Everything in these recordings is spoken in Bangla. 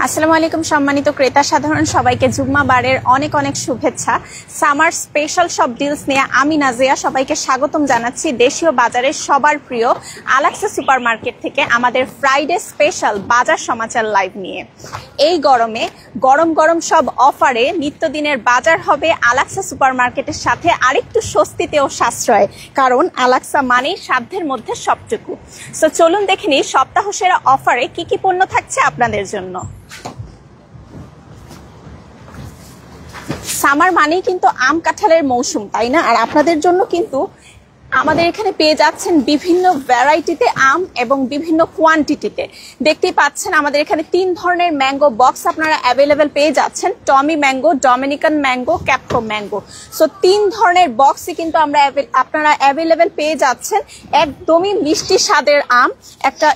আসসালামু আলাইকুম সম্মানিত ক্রেতা সাধারণ সবাইকে জুম্মাবারের অনেক অনেক শুভেচ্ছা। সামার স্পেশাল সব ডিলস নিয়ে আমি নাজিয়া সবাইকে স্বাগতম জানাচ্ছি দেশীয় বাজারের সবার প্রিয় আলাক্সা সুপারমার্কেট থেকে আমাদের ফ্রাইডে স্পেশাল বাজার সমাচার লাইভ নিয়ে। এই গরমে গরম গরম সব অফারে নিত্যদিনের বাজার হবে আলাক্সা সুপারমার্কেটের সাথে আরেকটু স্বস্তিতে ও সাশ্রয়, কারণ আলাক্সা মানেই সাধ্যের মধ্যে সবটুকু। সো চলুন দেখে নিই সপ্তাহ সেরা অফারে কি কি পণ্য থাকছে আপনাদের জন্য। সামার মানেই কিন্তু আম কাঁঠালের মৌসুম, তাই না? আর আপনাদের জন্য কিন্তু আমাদের এখানে পেয়ে যাচ্ছেন বিভিন্ন ভ্যারাইটিতে আম এবং বিভিন্ন কোয়ান্টিটিতে। দেখতেই পাচ্ছেন আমাদের এখানে 3 ধরনের ম্যাঙ্গো বক্স আপনারা অ্যাভেলেবেল পেয়ে যাচ্ছেন, টমি ম্যাঙ্গো, ডমিনিকান ম্যাঙ্গো, ক্যাপকো ম্যাঙ্গো। সো 3 ধরনের বক্সই কিন্তু আপনারা অ্যাভেলেবেল পেয়ে যাচ্ছেন। একদমই মিষ্টি স্বাদের আম।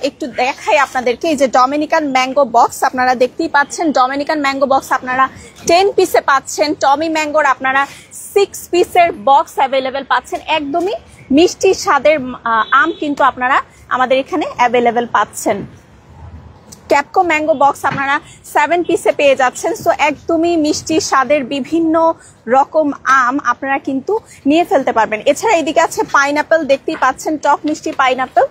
একটু দেখাই আপনাদেরকে, এই যে ডমিনিকান ম্যাঙ্গো বক্স আপনারা দেখতেই পাচ্ছেন। ডমিনিকান ম্যাঙ্গো বক্স আপনারা 10 পিসে পাচ্ছেন। টমি ম্যাঙ্গোর আপনারা 6 পিসের বক্স অ্যাভেলেবেল পাচ্ছেন। একদমই মিষ্টি স্বাদের আম কিন্তু আপনারা আমাদের এখানে অ্যাভেলেবেল পাচ্ছেন। ক্যাপকো ম্যাঙ্গো বক্স আপনারা 7 পিসে পেয়ে যাচ্ছেন। সো একদমই মিষ্টি স্বাদের বিভিন্ন রকম আম আপনারা কিন্তু নিয়ে ফেলতে পারবেন। এছাড়া এদিকে আছে পাইনাপেল, দেখতেই পাচ্ছেন টক মিষ্টি পাইনাপেল,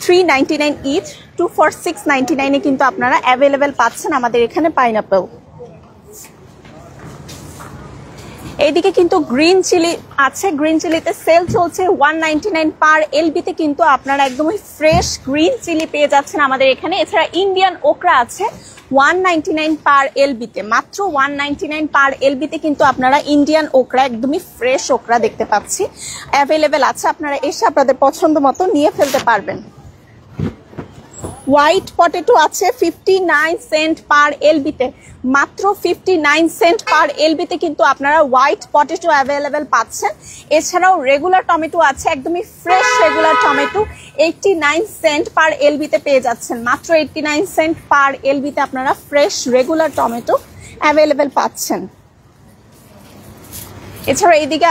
3.99 ইচ, 2 for 6.99 কিন্তু আপনারা অ্যাভেলেবেল পাচ্ছেন আমাদের এখানে পাইনাপেল। এইদিকে কিন্তু গ্রিন চিলি আছে, গ্রিন চিলিতে সেল চলছে 199 পার এলবিতে কিন্তু আপনারা একদমই ফ্রেশ গ্রিন চিলি পেয়ে যাচ্ছেন আমাদের এখানে। এছাড়া ইন্ডিয়ান ওকরা আছে 199 পার এলবিতে, মাত্র 199 পার এলবিতে কিন্তু আপনারা ইন্ডিয়ান ওকরা একদমই ফ্রেশ ওকরা দেখতে পাচ্ছি অ্যাভেলেবেল আছে। আপনারা এসে আপনাদের পছন্দ মতো নিয়ে ফেলতে পারবেন। হোয়াইট পটেটো আছে 59 সেন্ট পার এলবিতে, মাত্র 59 সেন্ট পার এলবিতে কিন্তু আপনারা হোয়াইট পটেটো অ্যাভেলেবেল পাচ্ছেন। এছাড়াও রেগুলার টমেটো আছে, একদমই fresh regular tomato 89 cent per এলবিতে পেয়ে যাচ্ছেন। মাত্র 89 সেন্ট পার এলবিতে আপনারা ফ্রেশ রেগুলার টমেটো অ্যাভেলেবেল পাচ্ছেন। এছাড়া এইদিকে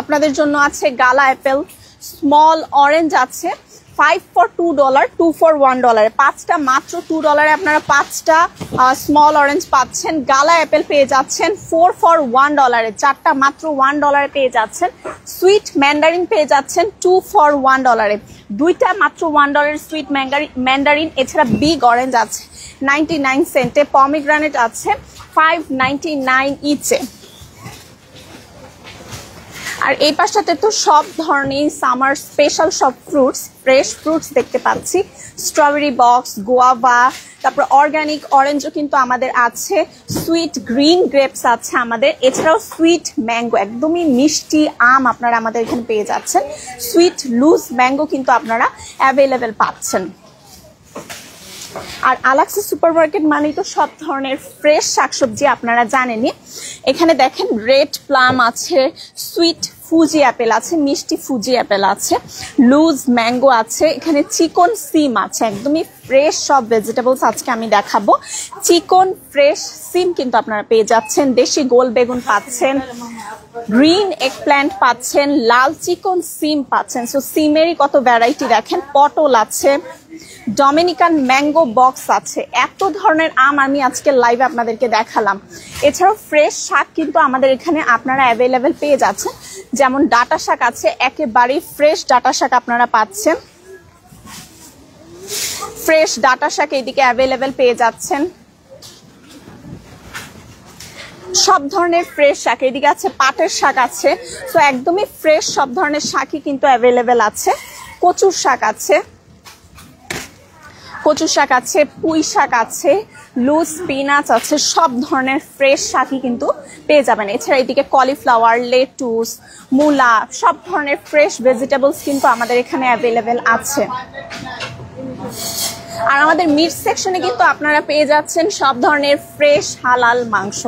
আপনাদের জন্য আছে গালা অ্যাপেল, স্মল অরেঞ্জ আছে 5 for $2, 2 for $1, 5টা মাত্র $2 আপনারা 5টা স্মল অরেঞ্জ পাচ্ছেন। গালা অ্যাপেল পেয়ে যাচ্ছেন 4 for $1, 4টা মাত্র $1 পেয়ে যাচ্ছেন। সুইট ম্যান্ডারিন পেয়ে যাচ্ছেন 2 for $1, 2টা মাত্র $1 সুইট ম্যান্ডারিন। এছাড়া বিগ অরেঞ্জ আছে 99 সেন্টে, পমিগ্রানেট আছে 5.99 ইচে। আর এই পাশটাতে তো সব ধরনের সামার স্পেশাল সব ফ্রুটস, ফ্রেশ ফ্রুটস দেখতে পাচ্ছি। স্ট্রবেরি বক্স, গোয়াভা, তারপর অর্গানিক অরেঞ্জও কিন্তু আমাদের আছে, সুইট গ্রিন গ্রেপস আছে আমাদের। এছাড়াও সুইট ম্যাঙ্গো, একদমই মিষ্টি আম আপনারা আমাদের এখানে পেয়ে যাচ্ছেন। সুইট লুজ ম্যাঙ্গো কিন্তু আপনারা অ্যাভেলেবেল পাচ্ছেন। আর আলাক্সা সুপারমার্কেট মানেই তো সব ধরনের ফ্রেশ শাকসবজি আপনারা জানেনই। এখানে দেখেন রেড প্লাম আছে, সুইট ফুজি অ্যাপেল আছে, মিষ্টি ফুজি অ্যাপেল আছে, লুজ ম্যাঙ্গো আছে, এখানে চিকন সিম আছে, একদমই ফ্রেশ সব ভেজিটেবলস আজকে আমি দেখাবো। চিকন ফ্রেশ সিম কিন্তু আপনারা পেয়ে যাচ্ছেন, দেশি গোল বেগুন পাচ্ছেন, গ্রিন এগ প্ল্যান্ট পাচ্ছেন, লাল চিকন সিম পাচ্ছেন। সো সিমেরই কত ভ্যারাইটি দেখেন, পটল আছে, ডমিনিকান ম্যাঙ্গো বক্স আছে। এত ধরনের আম আমি আজকে লাইভে আপনাদেরকে দেখালাম। এছাড়াও ফ্রেশ শাক কিন্তু আমাদের এখানে আপনারা অ্যাভেলেবেল পেয়ে যাচ্ছেন, যেমন ডাটা শাক আছে, একেবারেই ফ্রেশ ডাটা শাক আপনারা পাচ্ছেন। ফ্রেশ ডাটা শাক এইদিকে অ্যাভেলেবেল পেয়ে যাচ্ছেন। সব ধরনের ফ্রেশ শাক, এদিকে আছে পাটের শাক আছে। তো একদমই ফ্রেশ সব ধরনের শাকই কিন্তু অ্যাভেলেবেল আছে। কচুর শাক আছে, কচু শাক আছে, পুঁই শাক আছে, লুজ স্পিনাচ আছে, সব ধরনের ফ্রেশ শাকই কিন্তু পেয়ে যাবেন। এছাড়া এদিকে কলিফ্লাওয়ার, লেটুস, মূলা, সব ধরনের ফ্রেশ ভেজিটেবলস কিন্তু আমাদের এখানে অ্যাভেলেবেল আছে। আর আমাদের মিট সেকশনে কিন্তু আপনারা পেয়ে যাচ্ছেন সব ধরনের ফ্রেশ হালাল মাংস।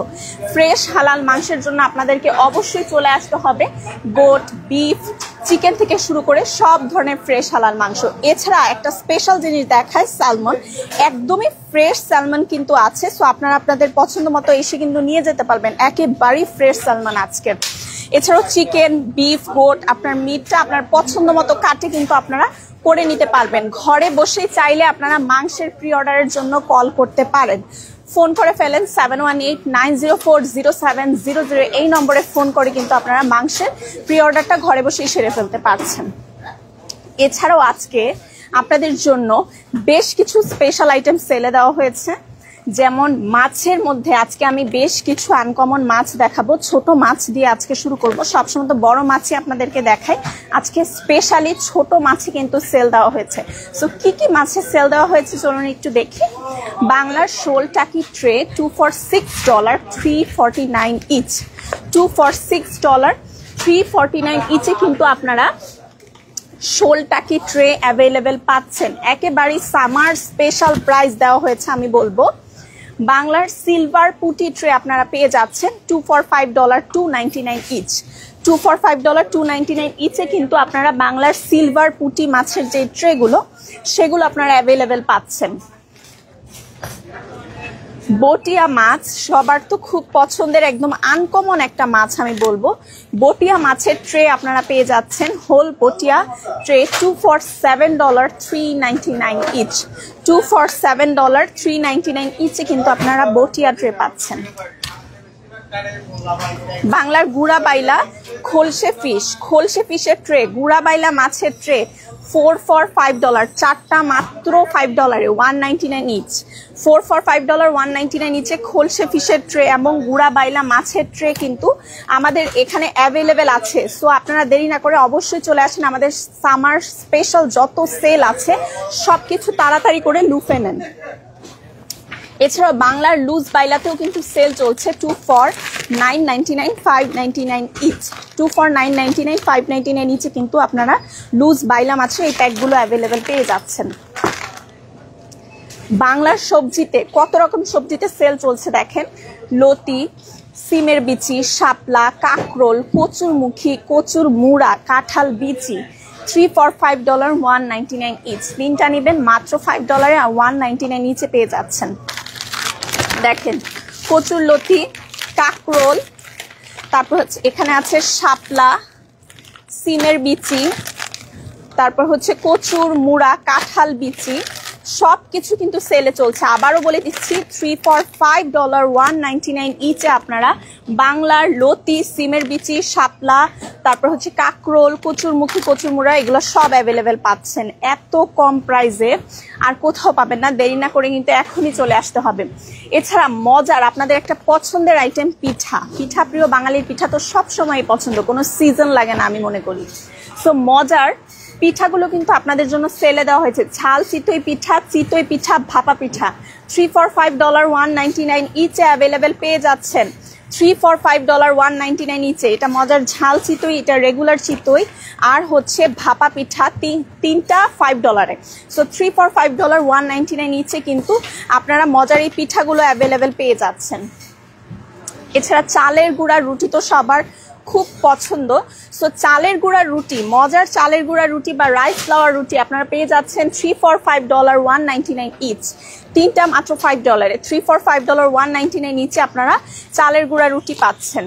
ফ্রেশ হালাল মাংসের জন্য আপনাদেরকে অবশ্যই চলে আসতে হবে গোট, বিফ, চিকেন থেকে শুরু করে সব ধরনের ফ্রেশ হালাল মাংস। এছাড়া একটা স্পেশাল জিনিস দেখায়, স্যালমন, একদমই ফ্রেশ স্যালমন কিন্তু আছে। সো আপনারা আপনাদের পছন্দ মতো এসে কিন্তু নিয়ে যেতে পারবেন, একেবারেই ফ্রেশ স্যালমন আজকের। এছাড়াও চিকেন, বিফ, গোট, আপনার মিটটা আপনার পছন্দ মতো কাটে কিন্তু আপনারা করে নিতে পারবেন। ঘরে বসে চাইলে আপনারা মাংসের প্রি অর্ডারের জন্য কল করতে পারেন। ফোন করে ফেলেন 7189040700 এই নম্বরে ফোন করে কিন্তু আপনারা মাংসের প্রি অর্ডারটা ঘরে বসেই সেরে ফেলতে পারছেন। এছাড়াও আজকে আপনাদের জন্য বেশ কিছু স্পেশাল আইটেম সেলে দেওয়া হয়েছে। যেমন মাছের মধ্যে আজকে আমি বেশ কিছু আনকমন মাছ দেখাবো। ছোট মাছ দিয়ে আজকে শুরু করব। সবসময় তো বড় মাছই আপনাদেরকে দেখাই, আজকে স্পেশালি ছোট মাছই কিন্তু সেল দেওয়া হয়েছে। সো কি কি মাছের সেল দেওয়া হয়েছে চলুন একটু দেখি। বাংলার শোল টাকি ট্রে 2 for $6, $3.49 ইচ। 2 for $6, $3.49 ইচে কিন্তু আপনারা শোল টাকি ট্রে অ্যাভেলেবেল পাচ্ছেন। একেবারেই সামার স্পেশাল প্রাইস দেওয়া হয়েছে আমি বলবো। বাংলার সিলভার পুটি ট্রে আপনারা পেয়ে যাচ্ছেন 2 for $5, $2.99 ইচ। 2 for $5, $2.99 ইচে কিন্তু আপনারা বাংলার সিলভার পুটি মাছের যে ট্রেগুলো সেগুলো আপনারা অ্যাভেলেবেল পাচ্ছেন। বটিয়া মাছ সবার তো খুব পছন্দের একদম আনকমন একটা মাছ আমি বলবো। বটিয়া মাছের ট্রে আপনারা পেয়ে যাচ্ছেন হোল বটিয়া ট্রে 2 for $7, $3.99 ইচ। 2 for $7, $3.99 ইচে কিন্তু আপনারা বটিয়া ট্রে পাচ্ছেন। বাংলার গুড়া বাইলা খোলসে ফিশের ট্রে, গুড়া বাইলা মাছের ট্রে 4 for $5, চারটা মাত্র $5, $1.99 ইচ। 4 for $5, $1.99 ইচে খোলসে ফিশের ট্রে এবং গুড়া বাইলা মাছের ট্রে কিন্তু আমাদের এখানে অ্যাভেলেবেল আছে। সো আপনারা দেরি না করে অবশ্যই চলে আসেন। আমাদের সামার স্পেশাল যত সেল আছে সবকিছু তাড়াতাড়ি করে লুফে নেন। এছাড়াও বাংলার লুজ বাইলাতেও কিন্তু সেল চলছে 2 for $9.99, $5.99 ইচ। 2 for $9.99, $5.99 ইচে কিন্তু আপনারা লুজ বাইলা মাছের এই প্যাকগুলো অ্যাভেলেবেল পেয়ে যাচ্ছেন। বাংলার সবজিতে কত রকম সবজিতে সেল চলছে দেখেন। লতি, সিমের বিচি, শাপলা, কাকরোল, কচুরমুখী, কচুর মুড়া, কাঁঠাল বিচি 3 for $5, $1.99 ইচ। তিনটা নেবেন মাত্র $5 আর $1.99 ইচে পেয়ে যাচ্ছেন। দেখেন কচুর লতি, কাকরোল, তারপর হচ্ছে এখানে আছে শাপলা, সিমের বিচি, তারপর হচ্ছে কচুর মুড়া, কাঁঠাল বিচি সবকিছু কিন্তু সেলে চলছে। আবারও বলে দিচ্ছি 3 for $5, $1.99 ইচে আপনারা বাংলার লতি, সিমের বিচি, শাপলা, তারপর হচ্ছে কাকরোল, কচুরমুখী, কচুরমুড়া এগুলো সব অ্যাভেলেবেল পাচ্ছেন এত কম প্রাইসে। আর কোথাও পাবেন না, দেরি না করে কিন্তু এখনই চলে আসতে হবে। এছাড়া মজার আপনাদের একটা পছন্দের আইটেম পিঠা প্রিয় বাঙালির পিঠা তো সবসময় পছন্দ, কোনো সিজন লাগে না আমি মনে করি। সো মজার পিঠাগুলো কিন্তু আপনাদের জন্য সেলে দেওয়া হয়েছে। ঝাল চিতই পিঠা, ভাপা পিঠা 3 for $5, $1.99 ইচে অ্যাভেলেবেল পেয়ে যাচ্ছেন। 3 for $5, $1.99 ইচে। এটা মজার ঝাল চিতই, এটা রেগুলার চিতই, আর হচ্ছে ভাপা পিঠা তিনটা $5। সো 3 for $5, $1.99 ইচে কিন্তু আপনারা মজার এই পিঠাগুলো অ্যাভেলেবেল পেয়ে যাচ্ছেন। এছাড়া চালের গুঁড়ার রুটি তো সবার খুব পছন্দ। সো চালের গুঁড়ার রুটি, মজার চালের গুঁড়ার রুটি বা রাইস ফ্লাওয়ার রুটি আপনারা পেয়ে যাচ্ছেন 3 for $5, $1.99 ইচ। তিনটা মাত্র $5। 3 for $5, $1.99 নিচে আপনারা চালের গুঁড়া রুটি পাচ্ছেন।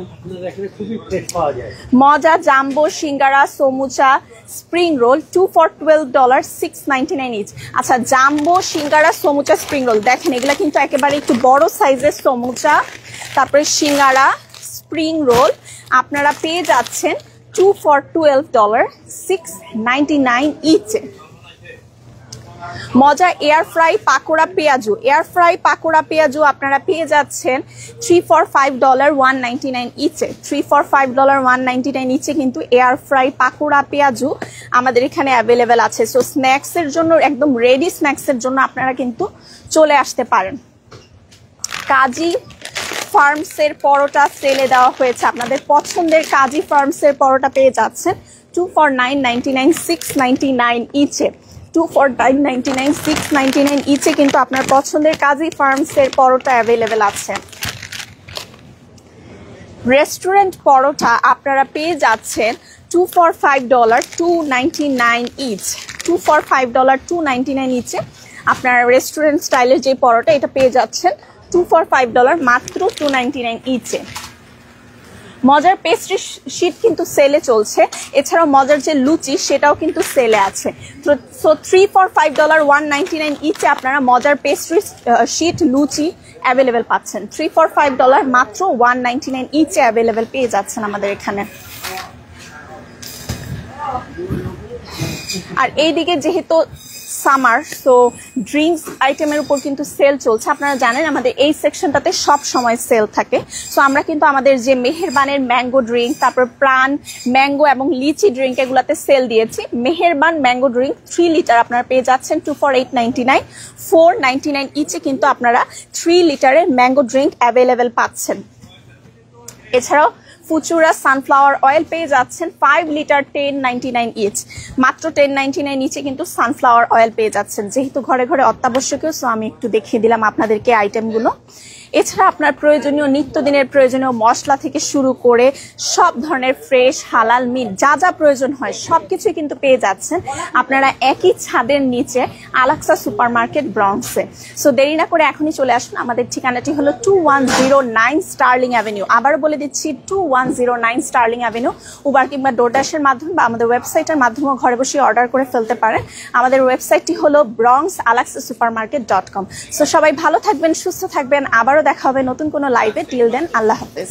মজা jumbo singara samosa spring roll 2 for $12, $6.99 each. আচ্ছা jumbo singara samosa spring roll দেখেন এগুলা কিন্তু একেবারে একটু বড় সাইজের সমুচা, তারপরে সিঙ্গারা, স্প্রিং রোল আপনারা পেয়ে যাচ্ছেন 2 for $12, $6.99 ইচ। মজা এয়ার ফ্রাই পাকোড়া পেঁয়াজু আপনারা পেয়ে যাচ্ছেন 3 for $5, $1.99 ইচে। 3 for $5, $1.99 ইচে কিন্তু এয়ার ফ্রাই পাকোড়া পেঁয়াজু আমাদের এখানে অ্যাভেলেবেল আছে। সো স্ন্যাক্সের জন্য একদম রেডি স্ন্যাক্সের জন্য আপনারা কিন্তু চলে আসতে পারেন। কাজী ফার্মসের পরোটা সেলে দেওয়া হয়েছে। আপনাদের পছন্দের কাজী ফার্মসের পরোটা পেয়ে যাচ্ছেন 2 for $9.99, $6.99 ইচে। 2 for $9.99, $6.99 ইচে কিন্তু আপনার পছন্দের কাজী ফার্মসের পরোটা অ্যাভেলেবেল আছে। রেস্টুরেন্ট পরোটা আপনারা পেয়ে যাচ্ছেন 2 for $5, $2.99 ইচ। 2 for $5, $2.99 ইচে আপনারা রেস্টুরেন্ট স্টাইলের যে পরোটা এটা পেয়ে যাচ্ছেন 2 for $5, মাত্র $2.99 ইচে। মজার পেস্ট্রি শিট কিন্তু সেলে চলছে, এছাড়াও মজার যে লুচি সেটাও কিন্তু সেলে আছে। সো 3 for $5 $1.99 ইচে আপনারা মজার পেস্ট্রি শিট লুচি অ্যাভেলেবেল পাচ্ছেন। 3 for $5 মাত্র $1.99 ইচে অ্যাভেলেবেল পেয়ে যাচ্ছেন আমাদের এখানে। আর এইদিকে যেহেতু সামার, সো ড্রিঙ্কস আইটেমের উপর কিন্তু সেল চলছে। আপনারা জানেন আমাদের এই সেকশনটাতে সব সময় সেল থাকে। সো আমরা কিন্তু আমাদের যে মেহেরবানের ম্যাঙ্গো ড্রিঙ্ক, তারপর প্রাণ ম্যাঙ্গো এবং লিচি ড্রিঙ্ক এগুলাতে সেল দিয়েছি। মেহেরবান ম্যাঙ্গো ড্রিঙ্ক 3 লিটার আপনারা পেয়ে যাচ্ছেন 2 for $8.99, $4.99 ইচে কিন্তু আপনারা 3 লিটারের ম্যাঙ্গো ড্রিঙ্ক অ্যাভেলেবেল পাচ্ছেন। এছাড়াও ফুচুরা সানফ্লাওয়ার অয়েল পেয়ে যাচ্ছেন 5 লিটার $10.99 ইচ, মাত্র $10.99 নিচে কিন্তু সানফ্লাওয়ার অয়েল পেয়ে যাচ্ছেন। যেহেতু ঘরে ঘরে অত্যাবশ্যকীয়, সো আমি একটু দেখিয়ে দিলাম আপনাদেরকে আইটেমগুলো। এছাড়া আপনার প্রয়োজনীয় নিত্যদিনের প্রয়োজনীয় মশলা থেকে শুরু করে সব ধরনের ফ্রেশ হালাল মিট যা যা প্রয়োজন হয় সবকিছুই কিন্তু পেয়ে যাচ্ছেন আপনারা একই ছাদের নিচে আলাক্সা সুপারমার্কেট ব্রঙ্কসে। সো দেরি না করে এখনই চলে আসুন। আমাদের ঠিকানাটি হলো 2109 স্টার্লিং অ্যাভিনিউ। আবারও বলে দিচ্ছি 2109 স্টার্লিং অ্যাভিনিউ। উবার কিংবা ডোরড্যাশের মাধ্যমে বা আমাদের ওয়েবসাইটের মাধ্যমেও ঘরে বসে অর্ডার করে ফেলতে পারেন। আমাদের ওয়েবসাইটটি হলো bronxalaxasupermarket.com। সো সবাই ভালো থাকবেন, সুস্থ থাকবেন। আবারও দেখা হবে নতুন কোনো লাইভে। টিল দেন, আল্লাহ হাফেজ।